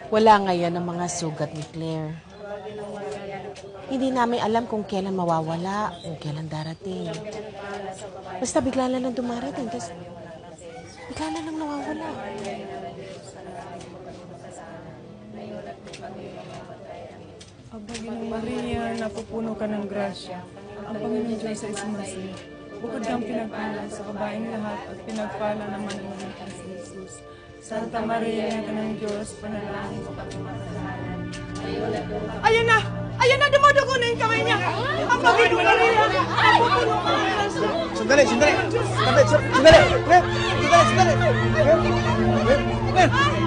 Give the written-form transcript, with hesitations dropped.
Wala ngayon ang mga sugat ni Claire. Hindi namin alam kung kailan mawawala, kung kailan darating. Basta bigla na lang dumarating, tapos bigla na lang nawawala. Aba, Ginang Maria, napupuno ka ng grasya. Ang Panginoon Diyos ay sumasayo. Bukod kang pinagpala sa kabaing lahat at pinagpala naman ang anak si Jesus. Santa Maria, Ina ng Diyos, panalangin mo kami makasalanan. Ayun na! Ayun na! Dumudugo na yung kamay niya! Ang Panginoon Maria! Napupuno ka ng grasya! Sandali! Sandali! Sandali! Sandali! Sandali! Sandali! Sandali!